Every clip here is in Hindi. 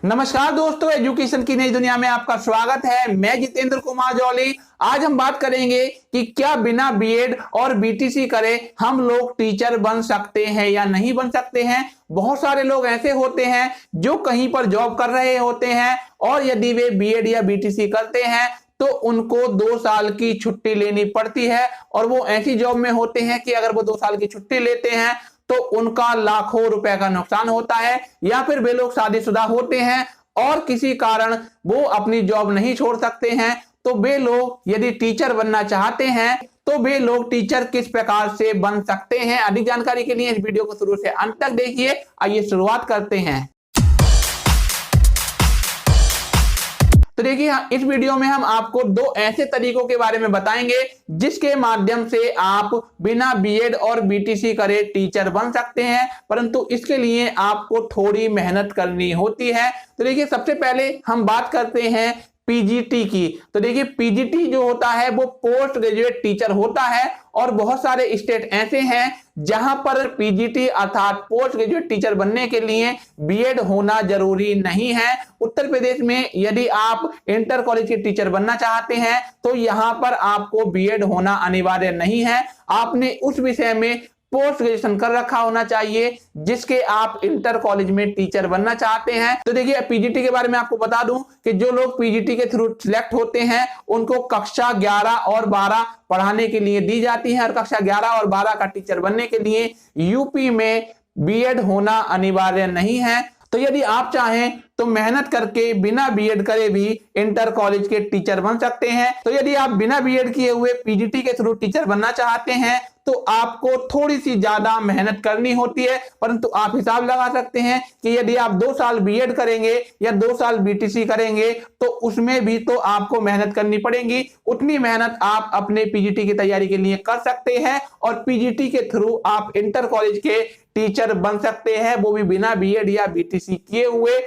नमस्कार दोस्तों, एजुकेशन की नई दुनिया में आपका स्वागत है। मैं जितेंद्र कुमार जौली। आज हम बात करेंगे कि क्या बिना बीएड और बीटीसी करे हम लोग टीचर बन सकते हैं या नहीं बन सकते हैं। बहुत सारे लोग ऐसे होते हैं जो कहीं पर जॉब कर रहे होते हैं और यदि वे बीएड या बीटीसी करते हैं तो उनको 2 साल की छुट्टी लेनी पड़ती है और वो ऐसी जॉब में होते हैं कि अगर वो 2 साल की छुट्टी लेते हैं तो उनका लाखों रुपए का नुकसान होता है। या फिर वे लोग शादीशुदा होते हैं और किसी कारण वो अपनी जॉब नहीं छोड़ सकते हैं, तो वे लोग यदि टीचर बनना चाहते हैं तो वे लोग टीचर किस प्रकार से बन सकते हैं। अधिक जानकारी के लिए इस वीडियो को शुरू से अंत तक देखिए। आइए शुरुआत करते हैं। तो देखिए, इस वीडियो में हम आपको 2 ऐसे तरीकों के बारे में बताएंगे जिसके माध्यम से आप बिना बीएड और बीटीसी करे टीचर बन सकते हैं, परंतु इसके लिए आपको थोड़ी मेहनत करनी होती है। तो देखिए, सबसे पहले हम बात करते हैं पीजीटी की। तो देखिए, पीजीटी जो होता है वो पोस्ट ग्रेजुएट टीचर होता है और बहुत सारे स्टेट ऐसे हैं जहां पर पीजीटी अर्थात पोस्ट ग्रेजुएट टीचर बनने के लिए बीएड होना जरूरी नहीं है। उत्तर प्रदेश में यदि आप इंटर कॉलेज के टीचर बनना चाहते हैं तो यहां पर आपको बीएड होना अनिवार्य नहीं है। आपने उस विषय में पोस्ट ग्रेजुएशन कर रखा होना चाहिए जिसके आप इंटर कॉलेज में टीचर बनना चाहते हैं। तो देखिए, पीजीटी के बारे में आपको बता दूं कि जो लोग पीजीटी के थ्रू सिलेक्ट होते हैं उनको कक्षा 11 और 12 पढ़ाने के लिए दी जाती है और कक्षा 11 और 12 का टीचर बनने के लिए यूपी में बीएड होना अनिवार्य नहीं है। तो यदि आप चाहें तो मेहनत करके बिना बीएड करे भी इंटर कॉलेज के टीचर बन सकते हैं। तो यदि आप बिना बीएड किए हुए पीजीटी के थ्रू टीचर बनना चाहते हैं तो आपको थोड़ी सी ज्यादा मेहनत करनी होती है, परंतु आप हिसाब लगा सकते हैं कि यदि आप 2 साल बीएड करेंगे या 2 साल बीटीसी करेंगे तो उसमें भी तो आपको मेहनत करनी पड़ेगी। उतनी मेहनत आप अपने पीजीटी की तैयारी के लिए कर सकते हैं और पीजीटी के थ्रू आप इंटर कॉलेज के टीचर बन सकते हैं, वो भी बिना बीएड या बीटीसी किए हुए।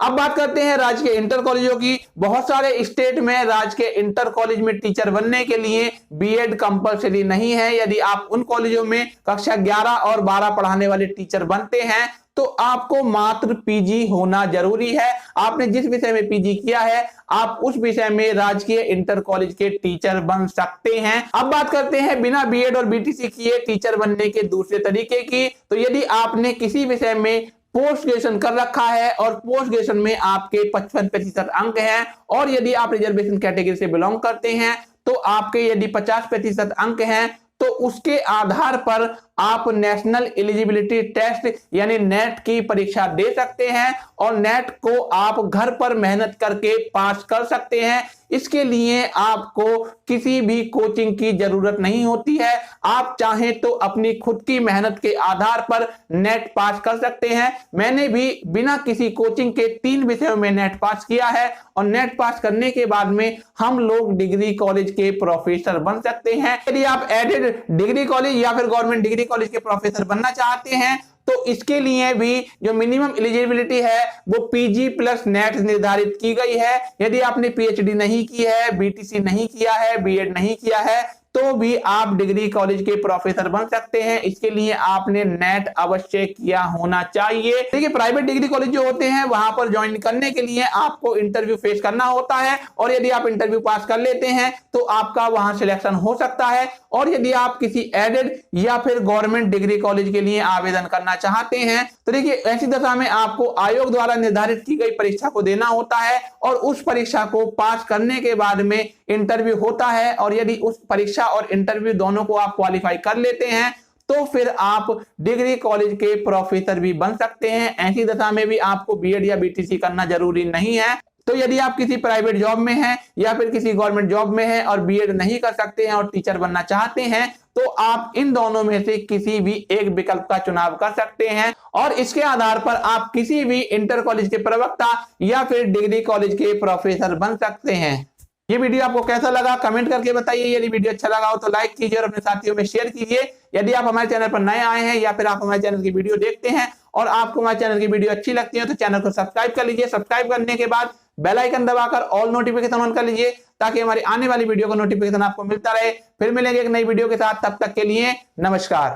अब बात करते हैं राज्य के इंटर कॉलेजों की। बहुत सारे स्टेट में राज्य के इंटर कॉलेज में टीचर बनने के लिए बीएड कंपलसरी नहीं है। यदि आप उन कॉलेजों में कक्षा 11 और 12 पढ़ाने वाले टीचर बनते हैं तो आपको मात्र पीजी होना जरूरी है। आपने जिस विषय में पीजी किया है आप उस विषय में राजकीय इंटर कॉलेज के टीचर बन सकते हैं। अब बात करते हैं बिना बीएड और बीटीसी किए टीचर बनने के दूसरे तरीके की। तो यदि आपने किसी विषय में पोस्ट ग्रेजुएशन कर रखा है और पोस्ट ग्रेजुएशन में आपके 55% अंक हैं और यदि आप रिजर्वेशन कैटेगरी से बिलोंग करते हैं तो आपके यदि 50% अंक हैं तो उसके आधार पर आप नेशनल एलिजिबिलिटी टेस्ट यानी नेट की परीक्षा दे सकते हैं और नेट को आप घर पर मेहनत करके पास कर सकते हैं। इसके लिए आपको किसी भी कोचिंग की जरूरत नहीं होती है। आप चाहें तो अपनी खुद की मेहनत के आधार पर नेट पास कर सकते हैं। मैंने भी बिना किसी कोचिंग के 3 विषयों में नेट पास किया है और नेट पास करने के बाद में हम लोग डिग्री कॉलेज के प्रोफेसर बन सकते हैं। यदि आप एडेड डिग्री कॉलेज या फिर गवर्नमेंट डिग्री कॉलेज के प्रोफेसर बनना चाहते हैं तो इसके लिए भी जो मिनिमम एलिजिबिलिटी है वो पीजी प्लस नेट निर्धारित की गई है। यदि आपने पीएचडी नहीं की है, बीटीसी नहीं किया है, बीएड नहीं किया है तो भी आप डिग्री कॉलेज के प्रोफेसर बन सकते हैं। इसके लिए आपने नेट अवश्य किया होना चाहिए। देखिए, प्राइवेट डिग्री कॉलेज जो होते हैं वहां पर ज्वाइन करने के लिए आपको इंटरव्यू फेस करना होता है और यदि आप इंटरव्यू पास कर लेते हैं तो आपका वहां सिलेक्शन हो सकता है। और यदि आप किसी एडेड या फिर गवर्नमेंट डिग्री कॉलेज के लिए आवेदन करना चाहते हैं तो देखिए, ऐसी दशा में आपको आयोग द्वारा निर्धारित की गई परीक्षा को देना होता है और उस परीक्षा को पास करने के बाद में इंटरव्यू होता है और यदि उस परीक्षा और इंटरव्यू दोनों को आप क्वालिफाई कर लेते हैं तो फिर आप डिग्री कॉलेज के प्रोफेसर भी बन सकते हैं। ऐसी दशा में भी आपको बीएड या बीटीसी करना जरूरी नहीं है। तो यदि आप किसी प्राइवेट जॉब में हैं या फिर किसी गवर्नमेंट जॉब में हैं और बीएड नहीं कर सकते हैं और टीचर बनना चाहते हैं तो आप इन दोनों में से किसी भी एक विकल्प का चुनाव कर सकते हैं और इसके आधार पर आप किसी भी इंटर कॉलेज के प्रवक्ता या फिर डिग्री कॉलेज के प्रोफेसर बन सकते हैं। ये वीडियो आपको कैसा लगा कमेंट करके बताइए। यदि वीडियो अच्छा लगा हो तो लाइक कीजिए और अपने साथियों में शेयर कीजिए। यदि आप हमारे चैनल पर नए आए हैं या फिर आप हमारे चैनल की वीडियो देखते हैं और आपको हमारे चैनल की वीडियो अच्छी लगती है तो चैनल को सब्सक्राइब कर लीजिए। सब्सक्राइब करने के बाद बेल आइकन दबाकर ऑल नोटिफिकेशन ऑन कर लीजिए ताकि हमारी आने वाली वीडियो का नोटिफिकेशन आपको मिलता रहे। फिर मिलेंगे एक नई वीडियो के साथ, तब तक के लिए नमस्कार।